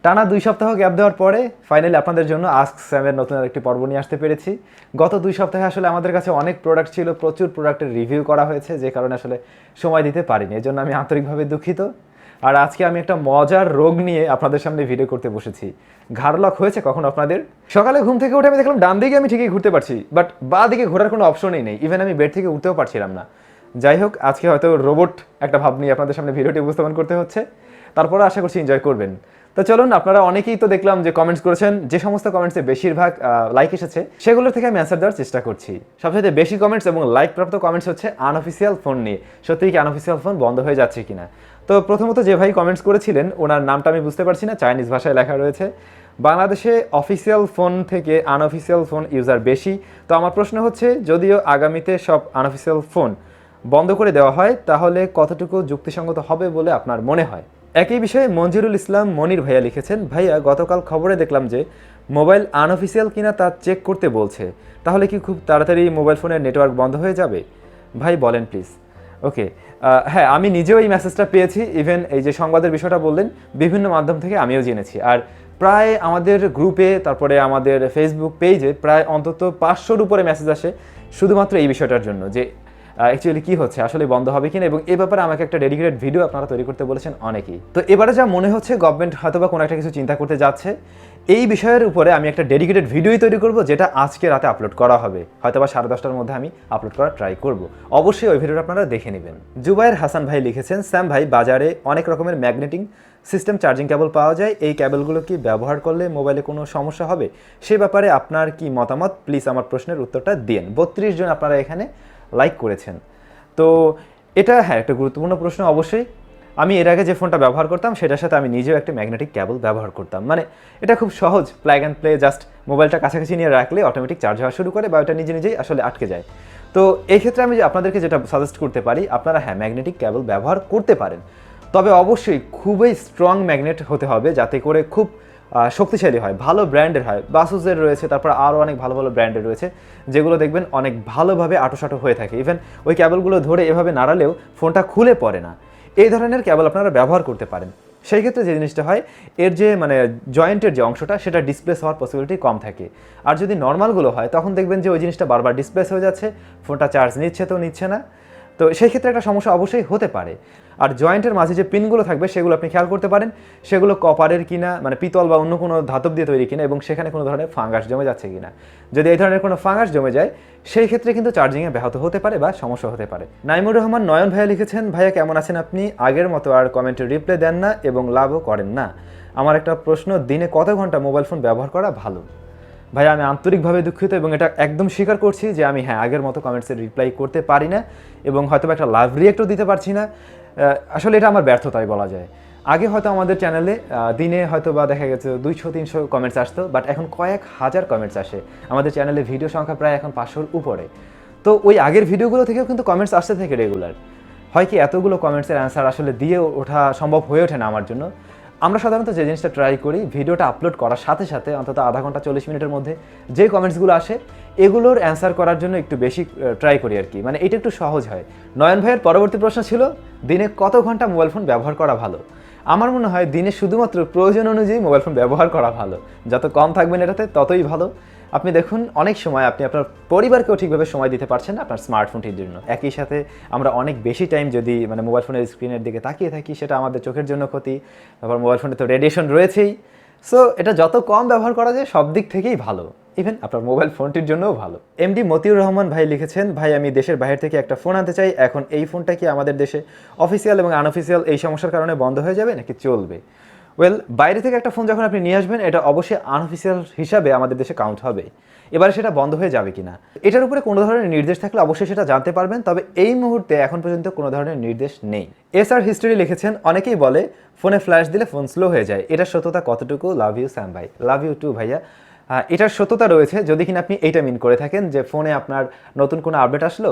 টানা 2 সপ্তাহ গ্যাপ দেওয়ার পরে ফাইনালি আপনাদের জন্য আস্ক স্যামের নতুন আরেকটি পর্ব নিয়ে আসতে পেরেছি। গত 2 সপ্তাহে আসলে আমাদের কাছে অনেক প্রোডাক্ট ছিল, প্রচুর প্রোডাক্টের রিভিউ করা হয়েছে, যে কারণে আসলে সময় দিতে পারিনি। এজন্য আমি আন্তরিকভাবে দুঃখিত। আর আজকে আমি একটা মজার রোগ নিয়ে আপনাদের সামনে ভিডিও করতে বসেছি। ঘাড় লক হয়েছে কখন আপনাদের? সকালে ঘুম থেকে উঠে আমি দেখলাম ডান দিকে আমি ঠিকই ঘুরতে পারছি, বাট বাঁ দিকে ঘোরার কোনো অপশনই নেই। ইভেন আমি বেড থেকে উঠতেও পারছিলাম না। যাই হোক, আজকে হয়তো রোবট একটা ভাব নিয়ে আপনাদের সামনে ভিডিওটি উপস্থাপন করতে হচ্ছে। তারপরে আশা করছি এনজয় করবেন। তো চলুন, আপনারা অনেকেই তো দেখলাম যে কমেন্টস করেছেন, যে সমস্ত কমেন্টসে বেশিরভাগ লাইক এসেছে সেগুলোর থেকে আমি অ্যান্সার দেওয়ার চেষ্টা করছি। সবচেয়ে বেশি কমেন্টস এবং লাইক প্রাপ্ত কমেন্টস হচ্ছে আনঅফিসিয়াল ফোন নিয়ে। সত্যিই কি আনঅফিসিয়াল ফোন বন্ধ হয়ে যাচ্ছে কিনা? তো প্রথমত যে ভাই কমেন্টস করেছিলেন ওনার নামটা আমি বুঝতে পারছি না, চাইনিজ ভাষায় লেখা রয়েছে। বাংলাদেশে অফিসিয়াল ফোন থেকে আনঅফিসিয়াল ফোন ইউজার বেশি। তো আমার প্রশ্ন হচ্ছে, যদিও আগামীতে সব আনঅফিসিয়াল ফোন বন্ধ করে দেওয়া হয়, তাহলে কতটুকু যুক্তিসঙ্গত হবে বলে আপনার মনে হয়? একই বিষয়ে মঞ্জুরুল ইসলাম মনির ভাইয়া লিখেছেন, ভাইয়া গতকাল খবরে দেখলাম যে মোবাইল আনঅফিসিয়াল কিনা তা চেক করতে বলছে, তাহলে কি খুব তাড়াতাড়ি মোবাইল ফোনের নেটওয়ার্ক বন্ধ হয়ে যাবে? ভাই বলেন প্লিজ। ওকে, হ্যাঁ, আমি নিজেও এই মেসেজটা পেয়েছি। ইভেন এই যে সংবাদের বিষয়টা বললেন, বিভিন্ন মাধ্যম থেকে আমিও জেনেছি। আর প্রায় আমাদের গ্রুপে, তারপরে আমাদের ফেসবুক পেজে প্রায় অন্তত 500-র উপরে মেসেজ আসে শুধুমাত্র এই বিষয়টার জন্য, যে অ্যাকচুয়ালি কী হচ্ছে, আসলে বন্ধ হবে কিনা, এবং এই ব্যাপারে আমাকে একটা ডেডিকেটেড ভিডিও আপনারা তৈরি করতে বলেছেন অনেকেই। তো এবারে যা মনে হচ্ছে গভর্নমেন্ট হয়তো বা কোনো একটা কিছু চিন্তা করতে যাচ্ছে। এই বিষয়ের উপরে আমি একটা ডেডিকেটেড ভিডিওই তৈরি করব, যেটা আজকে রাতে আপলোড করা হবে। হয়তো বা 10:30টার মধ্যে আমি আপলোড করার ট্রাই করব। অবশ্যই ওই ভিডিওটা আপনারা দেখে নেবেন। জুবায়ের হাসান ভাই লিখেছেন, স্যাম ভাই, বাজারে অনেক রকমের ম্যাগনেটিক সিস্টেম চার্জিং কেবল পাওয়া যায়, এই কেবলগুলো কি ব্যবহার করলে মোবাইলে কোনো সমস্যা হবে? সে ব্যাপারে আপনার কি মতামত? প্লিজ আমার প্রশ্নের উত্তরটা দিন। 32 জন আপনারা এখানে লাইক করেছেন। তো এটা হ্যাঁ একটা গুরুত্বপূর্ণ প্রশ্ন। অবশ্যই আমি এর আগে যে ফোনটা ব্যবহার করতাম সেটার সাথে আমি নিজেও একটা ম্যাগনেটিক কেবল ব্যবহার করতাম। মানে এটা খুব সহজ, প্লাগ অ্যান্ড প্লে, জাস্ট মোবাইলটা কাছাকাছি নিয়ে রাখলে অটোমেটিক চার্জ হওয়া শুরু করে বা এটা নিজে নিজেই আসলে আটকে যায়। তো এই ক্ষেত্রে আমি আপনাদেরকে যেটা সাজেস্ট করতে পারি, আপনারা হ্যাঁ ম্যাগনেটিক কেবল ব্যবহার করতে পারেন, তবে অবশ্যই খুবই স্ট্রং ম্যাগনেট হতে হবে, যাতে করে খুব শক্তিশালী হয়, ভালো ব্র্যান্ডের হয়। বাসুসের রয়েছে, তারপর আরও অনেক ভালো ভালো ব্র্যান্ডের রয়েছে, যেগুলো দেখবেন অনেক ভালোভাবে আটোসাটো হয়ে থাকে। ইভেন ওই কেবলগুলো ধরে এভাবে নাড়ালেও ফোনটা খুলে পড়ে না। এই ধরনের কেবল আপনারা ব্যবহার করতে পারেন। সেই ক্ষেত্রে যে জিনিসটা হয়, এর যে মানে জয়েন্টের যে অংশটা সেটা ডিসপ্লেস হওয়ার পসিবিলিটি কম থাকে। আর যদি নর্মালগুলো হয় তখন দেখবেন যে ওই জিনিসটা বারবার ডিসপ্লেস হয়ে যাচ্ছে, ফোনটা চার্জ নিচ্ছে তো নিচ্ছে না। তো সেই ক্ষেত্রে একটা সমস্যা অবশ্যই হতে পারে। আর জয়েন্টের মাঝে যে পিনগুলো থাকবে সেগুলো আপনি খেয়াল করতে পারেন, সেগুলো কপারের কিনা, মানে পিতল বা অন্য কোনো ধাতব দিয়ে তৈরি কিনা, এবং সেখানে কোনো ধরনের ফাঙ্গাস জমে যাচ্ছে কিনা। যদি এই ধরনের কোনো ফাঙ্গাস জমে যায়, সেই ক্ষেত্রে কিন্তু চার্জিংয়ে ব্যাহত হতে পারে বা সমস্যা হতে পারে। নাইমুর রহমান নয়ন ভাইয়া লিখেছেন, ভাইয়া কেমন আছেন আপনি? আগের মতো আর কমেন্টের রিপ্লাই দেন না এবং লাভও করেন না। আমার একটা প্রশ্ন, দিনে কত ঘন্টা মোবাইল ফোন ব্যবহার করা ভালো? ভাই আমি আন্তরিকভাবে দুঃখিত এবং এটা একদম স্বীকার করছি যে আমি হ্যাঁ আগের মতো কমেন্টসের রিপ্লাই করতে পারি না এবং হয়তো একটা লাভ রিয়েক্টও দিতে পারছি না। আসলে এটা আমার ব্যর্থতাই বলা যায়। আগে হয়তো আমাদের চ্যানেলে দিনে হয়তো বা দেখা গেছে 200-300 কমেন্টস আসতো, বাট এখন কয়েক হাজার কমেন্টস আসে। আমাদের চ্যানেলে ভিডিও সংখ্যা প্রায় এখন 500-র উপরে। তো ওই আগের ভিডিওগুলো থেকেও কিন্তু কমেন্টস আসতে থাকে রেগুলার। হয় কি এতগুলো কমেন্টসের অ্যান্সার আসলে দিয়ে ওঠা সম্ভব হয়ে ওঠে না আমার জন্য। আমরা সাধারণত যে জিনিসটা ট্রাই করি, ভিডিওটা আপলোড করার সাথে সাথে অন্তত আধা ঘন্টা 40 মিনিটের মধ্যে যে কমেন্টসগুলো আসে এগুলোর অ্যান্সার করার জন্য একটু বেশি ট্রাই করি আর কি। মানে এটা একটু সহজ হয়। নয়ন ভাইয়ের পরবর্তী প্রশ্ন ছিল, দিনে কত ঘন্টা মোবাইল ফোন ব্যবহার করা ভালো? আমার মনে হয় দিনে শুধুমাত্র প্রয়োজন অনুযায়ী মোবাইল ফোন ব্যবহার করা ভালো। যত কম থাকবেন এটাতে ততই ভালো। আপনি দেখুন, অনেক সময় আপনি আপনার পরিবারকেও ঠিকভাবে সময় দিতে পারছেন না আপনার স্মার্টফোনটির জন্য। একই সাথে আমরা অনেক বেশি টাইম যদি মানে মোবাইল ফোনের স্ক্রিনের দিকে তাকিয়ে থাকি, সেটা আমাদের চোখের জন্য ক্ষতি। তারপর মোবাইল ফোনে তো রেডিয়েশন রয়েছেই। সো এটা যত কম ব্যবহার করা যায় সব দিক থেকেই ভালো, ইভেন আপনার মোবাইল ফোনটির জন্যও ভালো। এমডি মতিউর রহমান ভাই লিখেছেন, ভাই আমি দেশের বাইরে থেকে একটা ফোন আনতে চাই, এখন এই ফোনটা কি আমাদের দেশে অফিসিয়াল এবং আনঅফিসিয়াল এই সমস্যার কারণে বন্ধ হয়ে যাবে নাকি চলবে? ওয়েল, বাইরে থেকে একটা ফোন যখন আপনি নিয়ে আসবেন, এটা অবশ্যই আনঅফিসিয়াল হিসাবে আমাদের দেশে কাউন্ট হবে। এবারে সেটা বন্ধ হয়ে যাবে কিনা এটার উপরে কোনো ধরনের নির্দেশ থাকলে অবশ্যই সেটা জানতে পারবেন, তবে এই মুহূর্তে এখন পর্যন্ত কোনো ধরনের নির্দেশ নেই। এসআর হিস্টোরি লিখেছেন, অনেকেই বলে ফোনে ফ্ল্যাশ দিলে ফোন স্লো হয়ে যায়, এটার সত্যতা কতটুকু? লাভ ইউ স্যাম ভাই। লাভ ইউ টু ভাইয়া। এটার সত্যতা রয়েছে যদি কিনা আপনি এইটা মিন করে থাকেন যে ফোনে আপনার নতুন কোনো আপডেট আসলো,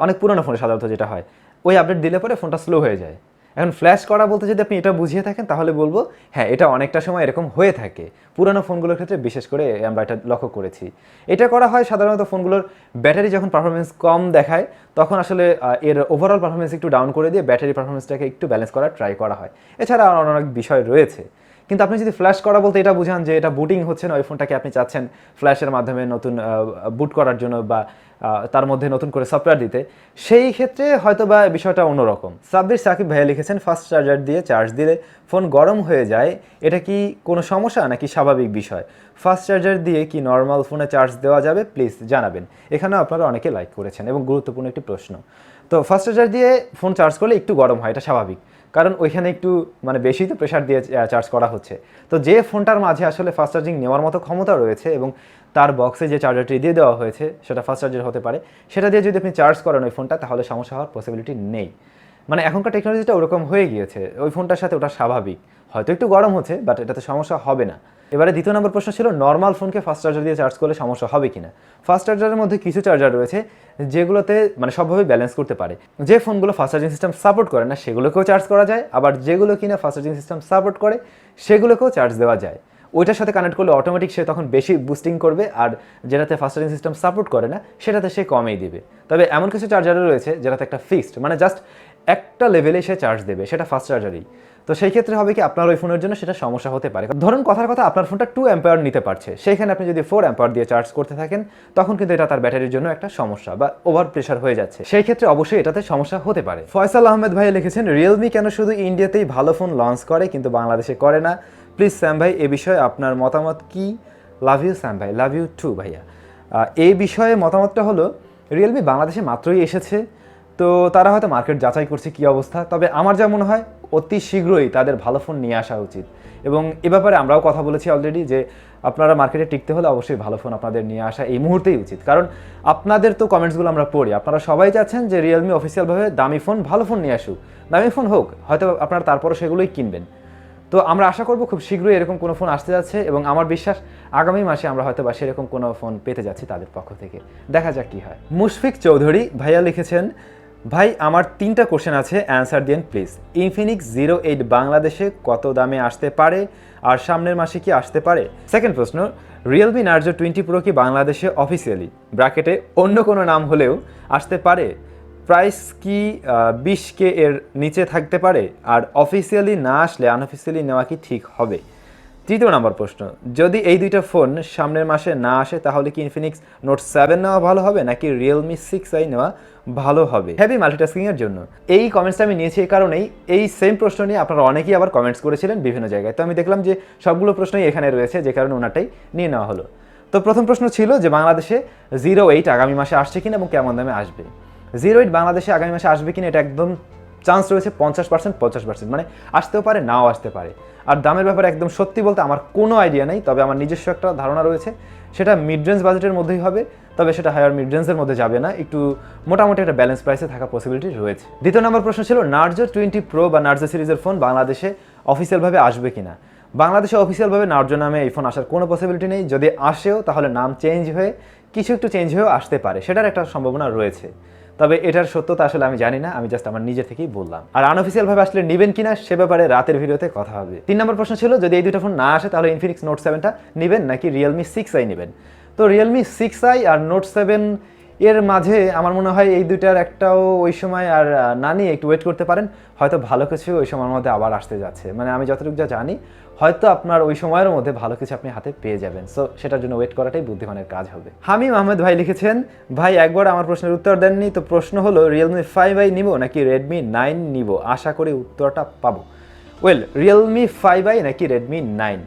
অনেক পুরনো ফোনে সাধারণত যেটা হয়, ওই আপডেট দিলে পরে ফোনটা স্লো হয়ে যায়। এখন ফ্ল্যাশ করা বলতে যদি আপনি এটা বুঝিয়ে থাকেন তাহলে বলবো হ্যাঁ, এটা অনেকটা সময় এরকম হয়ে থাকে। পুরানো ফোনগুলোর ক্ষেত্রে বিশেষ করে আমরা এটা লক্ষ্য করেছি। এটা করা হয় সাধারণত ফোনগুলোর ব্যাটারি যখন পারফরমেন্স কম দেখায় তখন আসলে এর ওভারঅল পারফরমেন্স একটু ডাউন করে দিয়ে ব্যাটারি পারফরমেন্সটাকে একটু ব্যালেন্স করার ট্রাই করা হয়। এছাড়া অনেক বিষয় রয়েছে, কিন্তু আপনি যদি ফ্ল্যাশ করা বলতে এটা বুঝান যে এটা বুটিং হচ্ছে না, ওই ফোনটাকে আপনি চাচ্ছেন ফ্ল্যাশের মাধ্যমে নতুন বুট করার জন্য বা তার মধ্যে নতুন করে সফটওয়্যার দিতে, সেই ক্ষেত্রে হয়তো বা বিষয়টা অন্যরকম। সাব্বির সাকিব ভাইয়া লিখেছেন, ফাস্ট চার্জার দিয়ে চার্জ দিলে ফোন গরম হয়ে যায়, এটা কি কোনো সমস্যা নাকি স্বাভাবিক বিষয়? ফাস্ট চার্জার দিয়ে কি নর্মাল ফোনে চার্জ দেওয়া যাবে? প্লিজ জানাবেন। এখানেও আপনারা অনেকে লাইক করেছেন এবং গুরুত্বপূর্ণ একটি প্রশ্ন। তো ফাস্ট চার্জার দিয়ে ফোন চার্জ করলে একটু গরম হয়, এটা স্বাভাবিক, কারণ ওইখানে একটু মানে বেশি তো প্রেশার দিয়ে চার্জ করা হচ্ছে। তো যে ফোনটার মাঝে আসলে ফাস্ট চার্জিং নেওয়ার মতো ক্ষমতা রয়েছে এবং তার বক্সে যে চার্জারটি দিয়ে দেওয়া হয়েছে সেটা ফাস্ট চার্জার হতে পারে, সেটা দিয়ে যদি আপনি চার্জ করেন ওই ফোনটা, তাহলে সমস্যা হওয়ার পসিবিলিটি নেই। মানে এখনকার টেকনোলজিটা ওরকম হয়ে গিয়েছে, ওই ফোনটার সাথে ওটা স্বাভাবিক, হয়তো একটু গরম হচ্ছে বাট এটাতে সমস্যা হবে না। এবারে দ্বিতীয় নম্বর প্রশ্ন ছিল, নর্মাল ফোনকে ফাস্ট চার্জার দিয়ে চার্জ করলে সমস্যা হবে কিনা। ফাস্ট চার্জারের মধ্যে কিছু চার্জার রয়েছে যেগুলোতে মানে সবভাবে ব্যালেন্স করতে পারে। যে ফোনগুলো ফাস্ট চার্জিং সিস্টেম সাপোর্ট করে না সেগুলোকেও চার্জ করা যায়, আবার যেগুলো কিনা ফাস্ট চার্জিং সিস্টেম সাপোর্ট করে সেগুলোকেও চার্জ দেওয়া যায়। ওইটার সাথে কানেক্ট করলে অটোমেটিক সে তখন বেশি বুস্টিং করবে, আর যেটাতে ফাস্ট চার্জিং সিস্টেম সাপোর্ট করে না সেটাতে সে কমেই দিবে। তবে এমন কিছু চার্জারও রয়েছে যেটাতে একটা ফিক্সড মানে জাস্ট একটা লেভেলে সে চার্জ দেবে, সেটা ফাস্ট চার্জারই। তো সেই ক্ষেত্রে হবে কি, আপনার ওই ফোনের জন্য সেটা সমস্যা হতে পারে। ধরুন কথার কথা আপনার ফোনটা 2 অ্যাম্পিয়ার নিতে পারছে, সেইখানে আপনি যদি 4 অ্যাম্পিয়ার দিয়ে চার্জ করতে থাকেন, তখন কিন্তু এটা তার ব্যাটারির জন্য একটা সমস্যা বা ওভার প্রেশার হয়ে যাচ্ছে, সেই ক্ষেত্রে অবশ্যই এটাতে সমস্যা হতে পারে। ফয়সাল আহমেদ ভাই লিখেছেন, রিয়েলমি কেন শুধু ইন্ডিয়াতেই ভালো ফোন লঞ্চ করে কিন্তু বাংলাদেশে করে না? প্লিজ স্যাম ভাই এ বিষয়ে আপনার মতামত কি? লাভ ইউ স্যাম ভাই, লাভ ইউ টু ভাইয়া। এই বিষয়ে মতামতটা হলো, রিয়েলমি বাংলাদেশে মাত্রই এসেছে, তো তারা হয়তো মার্কেট যাচাই করছে কী অবস্থা। তবে আমার যা মনে হয় অতি শীঘ্রই তাদের ভালো ফোন নিয়ে আসা উচিত, এবং এ ব্যাপারে আমরাও কথা বলেছি অলরেডি যে আপনারা মার্কেটে টিকতে হলে অবশ্যই ভালো ফোন আপনাদের নিয়ে আসা এই মুহূর্তেই উচিত। কারণ আপনাদের তো কমেন্টসগুলো আমরা পড়ি, আপনারা সবাই চাচ্ছেন যে রিয়েলমি অফিসিয়ালভাবে দামি ফোন, ভালো ফোন নিয়ে আসুক। দামি ফোন হোক, হয়তো আপনারা তারপরও সেগুলোই কিনবেন। তো আমরা আশা করব খুব শীঘ্রই এরকম কোনো ফোন আসতে যাচ্ছে, এবং আমার বিশ্বাস আগামী মাসে আমরা হয়তো বা সেরকম কোনো ফোন পেতে যাচ্ছি তাদের পক্ষ থেকে। দেখা যাক কী হয়। মুশফিক চৌধুরী ভাইয়া লিখেছেন, ভাই আমার 3টা কোশ্চেন আছে, অ্যান্সার দিন প্লিজ। ইনফিনিক্স 08 বাংলাদেশে কত দামে আসতে পারে, আর সামনের মাসে কি আসতে পারে? সেকেন্ড প্রশ্ন, রিয়েলমি নার্জো 20 প্রো কি বাংলাদেশে অফিসিয়ালি ব্র্যাকেটে অন্য কোনো নাম হলেও আসতে পারে? প্রাইস কি 20K এর নিচে থাকতে পারে? আর অফিসিয়ালি না আসলে আনঅফিসিয়ালি নেওয়া কি ঠিক হবে? তৃতীয় নম্বর প্রশ্ন, যদি এই দুইটা ফোন সামনের মাসে না আসে তাহলে কি ইনফিনিক্স নোট 7 নেওয়া ভালো হবে নাকি রিয়েলমি 6i নেওয়া ভালো হবে হেভি মাল্টিটাস্কিংয়ের জন্য? এই কমেন্টসটা আমি নিয়েছি এই কারণেই, এই সেম প্রশ্ন নিয়ে আপনারা অনেকেই আবার কমেন্টস করেছিলেন বিভিন্ন জায়গায়, তো আমি দেখলাম যে সবগুলো প্রশ্নই এখানে রয়েছে, যে কারণে ওনারটাই নিয়ে নেওয়া হলো। তো প্রথম প্রশ্ন ছিল যে বাংলাদেশে 08 আগামী মাসে আসছে কিনা এবং কেমন দামে আসবে। 08 বাংলাদেশে আগামী মাসে আসবে কিনা এটা একদম চান্স রয়েছে 50%, মানে আসতেও পারে নাও আসতে পারে। আর দামের ব্যাপারে একদম সত্যি বলতে আমার কোনো আইডিয়া নেই, তবে আমার নিজস্ব একটা ধারণা রয়েছে, সেটা মিড রেঞ্জ বাজেটের মধ্যেই হবে, তবে সেটা হায়ার মিড রেঞ্জের মধ্যে যাবে না, একটু মোটামুটি একটা ব্যালেন্স প্রাইসে থাকা পসিবিলিটি রয়েছে। দ্বিতীয় নম্বর প্রশ্ন ছিল নার্জো 20 প্রো বা নার্জো সিরিজের ফোন বাংলাদেশে অফিসিয়ালভাবে আসবে কিনা। বাংলাদেশে অফিসিয়ালভাবে নার্জো নামে এই ফোন আসার কোনো পসিবিলিটি নেই, যদি আসেও তাহলে নাম চেঞ্জ হয়ে কিছু একটু চেঞ্জ হয়েও আসতে পারে, সেটার একটা সম্ভাবনা রয়েছে, তবে এটার সত্যতা আসলে আমি জানি না, আমি জাস্ট আমার নিজের থেকেই বললাম। আর আনঅফিসিয়ালভাবে আসলে নেবেন কিনা সে ব্যাপারে রাতের ভিডিওতে কথা হবে। 3 নম্বর প্রশ্ন ছিল যদি এই দুটো ফোন না আসে তাহলে ইনফিনিক্স নোট 7টা নেবেন নাকি রিয়েলমি 6i নেবেন। তো রিয়েলমি 6i আর নোট 7 এর মাঝে আমার মনে হয় এই দুইটার একটাও ওই সময় আর না নিয়ে একটু ওয়েট করতে পারেন, হয়তো ভালো কিছু ওই সময়ের মধ্যে আবার আসতে যাচ্ছে, মানে আমি যতটুকু যা জানি হয়তো আপনার ওই সময়ের মধ্যে ভালো কিছু আপনি হাতে পেয়ে যাবেন, সো সেটার জন্য ওয়েট করাটাই বুদ্ধিমানের কাজ হবে। হামিম আহমেদ ভাই লিখেছেন, ভাই একবার আমার প্রশ্নের উত্তর দেননি, তো প্রশ্ন হলো রিয়েলমি 5i নিব নাকি রেডমি 9 নিব, আশা করি উত্তরটা পাবো। ওয়েল, রিয়েলমি 5i নাকি রেডমি 9,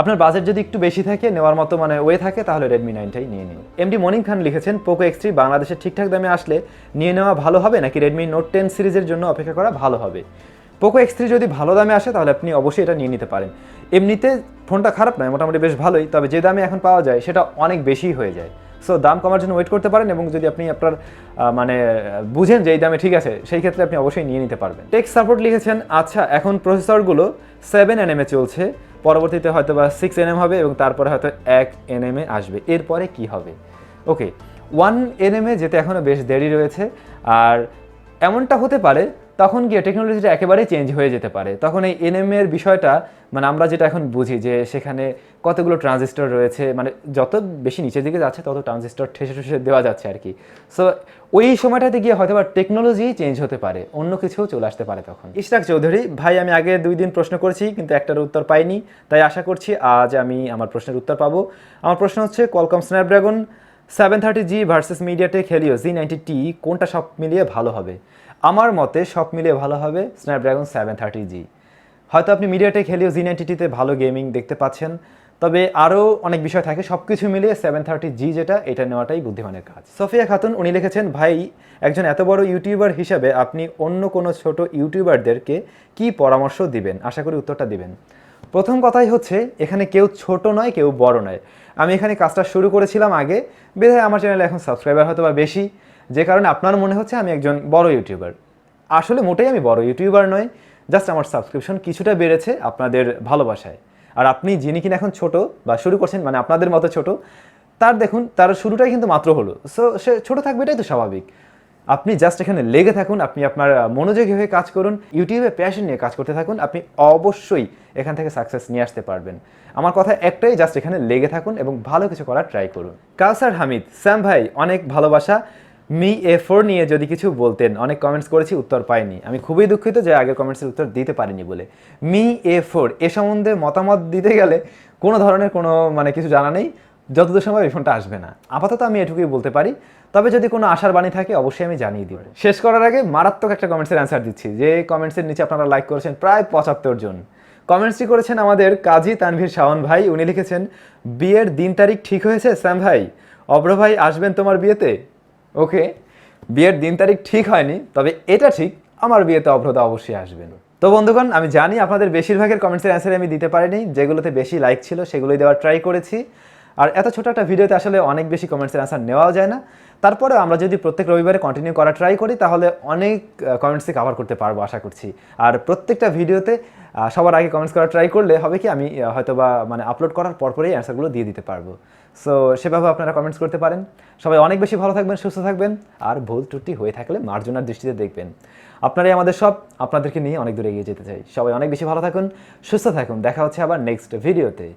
আপনার বাজেট যদি একটু বেশি থাকে, নেওয়ার মতো মানে ওয়ে থাকে, তাহলে রেডমি 9টাই নিয়ে নিন। এমডি মনিম খান লিখেছেন, পোকো X3 বাংলাদেশে ঠিকঠাক দামে আসলে নিয়ে নেওয়া ভালো হবে নাকি রেডমি নোট 10 সিরিজের জন্য অপেক্ষা করা ভালো হবে। পোকো X3 যদি ভালো দামে আসে তাহলে আপনি অবশ্যই এটা নিয়ে নিতে পারেন, এমনিতে ফোনটা খারাপ নয়, মোটামুটি বেশ ভালোই, তবে যে দামে এখন পাওয়া যায় সেটা অনেক বেশি হয়ে যায়, সো দাম কমার জন্য ওয়েট করতে পারেন, এবং যদি আপনি আপনার মানে বুঝেন যে এই দামে ঠিক আছে, সেই ক্ষেত্রে আপনি অবশ্যই নিয়ে নিতে পারবেন। টেক সাপোর্ট লিখেছেন, আচ্ছা এখন প্রসেসরগুলো 7nm চলছে, পরবর্তীতে হয়তো বা 6nm হবে এবং তারপরে হয়তো 1nm আসবে, এরপরে কি হবে? ওকে, 1nm যেতে এখনও বেশ দেরি রয়েছে, আর এমনটা হতে পারে তখন গিয়ে টেকনোলজিটা একেবারেই চেঞ্জ হয়ে যেতে পারে, তখন এই এনএমের বিষয়টা মানে আমরা যেটা এখন বুঝি যে সেখানে কতগুলো ট্রানজিস্টর রয়েছে, মানে যত বেশি নিচের দিকে যাচ্ছে তত ট্রানজিস্টর ঠেসে ঠেসে দেওয়া যাচ্ছে আর কি, সো ওই সময়টাতে গিয়ে হয়তো বা টেকনোলজি চেঞ্জ হতে পারে, অন্য কিছুও চলে আসতে পারে তখন। ইশরাক চৌধুরী ভাই, আমি আগে 2 দিন প্রশ্ন করেছি কিন্তু একটার উত্তর পাইনি, তাই আশা করছি আজ আমি আমার প্রশ্নের উত্তর পাবো। আমার প্রশ্ন হচ্ছে Qualcomm Snapdragon 730G versus MediaTek Helio Z90T কোনটা সব মিলিয়ে ভালো হবে? আমার মতে সব মিলিয়ে ভালো হবে স্ন্যাপড্রাগন 730G। হয়তো আপনি মিডিয়াটেক হেলিও Z90Tতে ভালো গেমিং দেখতে পাচ্ছেন, তবে আরও অনেক বিষয় থাকে, সব কিছু মিলিয়ে 730G যেটা, এটা নেওয়াটাই বুদ্ধিমানের কাজ। সোফিয়া খাতুন উনি লিখেছেন, ভাই একজন এত বড় ইউটিউবার হিসাবে আপনি অন্য কোনো ছোট ইউটিউবারদেরকে কি পরামর্শ দিবেন? আশা করি উত্তরটা দিবেন। প্রথম কথাই হচ্ছে এখানে কেউ ছোট নয় কেউ বড় নয়। আমি এখানে কাজটা শুরু করেছিলাম আগে, বিধায় আমার চ্যানেলে এখন সাবস্ক্রাইবার হয়তো বা বেশি, যে কারণে আপনার মনে হচ্ছে আমি একজন বড় ইউটিউবার। আসলে মোটেই আমি বড় ইউটিউবার নই, জাস্ট আমার সাবস্ক্রিপশন কিছুটা বেড়েছে আপনাদের ভালোবাসায়। আর আপনি যিনি কিনা এখন ছোট বা শুরু করছেন, মানে আপনাদের মতো ছোট, তার দেখুন তার শুরুটাই কিন্তু মাত্র হলো, সো সে ছোট থাকবে, এটাই তো স্বাভাবিক। আপনি জাস্ট এখানে লেগে থাকুন, আপনি আপনার মনোযোগী হয়ে কাজ করুন, ইউটিউবে প্যাশন নিয়ে কাজ করতে থাকুন, আপনি অবশ্যই এখান থেকে সাকসেস নিয়ে আসতে পারবেন। আমার কথা একটাই, জাস্ট এখানে লেগে থাকুন এবং ভালো কিছু করার ট্রাই করুন। কাউসার হামিদ, স্যাম ভাই অনেক ভালোবাসা, মি A4 নিয়ে যদি কিছু বলতেন, অনেক কমেন্টস করেছি উত্তর পাইনি, আমি খুবই দুঃখিত যে আগের কমেন্টসের উত্তর দিতে পারিনি বলে। মি A4 এ সম্বন্ধে মতামত দিতে গেলে কোনো ধরনের কোনো মানে কিছু জানা নেই, যতদূর সময় এই ফোনটা আসবে না, আপাতত আমি এটুকুই বলতে পারি। তবে যদি কোনো আশার বাণী থাকে অবশ্যই আমি জানিয়ে দিব। শেষ করার আগে মারাত্মক একটা কমেন্টসের অ্যান্সার দিচ্ছি, যে কমেন্টসের নিচে আপনারা লাইক করেছেন প্রায় 75 জন। কমেন্টসটি করেছেন আমাদের কাজী তানভীর শাওন ভাই, উনি লিখেছেন, বিয়ের দিন তারিখ ঠিক হয়েছে স্যাম ভাই? অব্র ভাই আসবেন তোমার বিয়েতে? ওকে, বিয়ের দিন তারিখ ঠিক হয়নি, তবে এটা ঠিক আমার বিয়েতে অভ্রদা অবশ্যই আসবেন। তো বন্ধুগণ, আমি জানি আপনাদের বেশিরভাগের কমেন্টসের অ্যান্সার আমি দিতে পারিনি, যেগুলোতে বেশি লাইক ছিল সেগুলোই দেওয়ার ট্রাই করেছি। আর এত ছোট একটা ভিডিওতে আসলে অনেক বেশি কমেন্টসের অ্যান্সার নেওয়াও যায় না। তারপরে আমরা যদি প্রত্যেক রবিবারে কন্টিনিউ করা ট্রাই করি তাহলে অনেক কমেন্টসই কভার করতে পারবো আশা করছি। আর প্রত্যেকটা ভিডিওতে সবার আগে কমেন্টস করা ট্রাই করলে হবে কি, আমি হয়তোবা মানে আপলোড করার পরপরই অ্যান্সারগুলো দিয়ে দিতে পারবো। সো সেভাবে আপনারা কমেন্টস করতে পারেন। সবাই অনেক বেশি ভালো থাকবেন, সুস্থ থাকবেন, আর ভুল ত্রুটি হয়ে থাকলে মার্জনার দৃষ্টিতে দেখবেন। আপনারাই আমাদের সব, আপনাদেরকে নিয়ে অনেক দূরে এগিয়ে যেতে চাই। সবাই অনেক বেশি ভালো থাকুন, সুস্থ থাকুন, দেখা হচ্ছে আবার নেক্সট ভিডিওতে।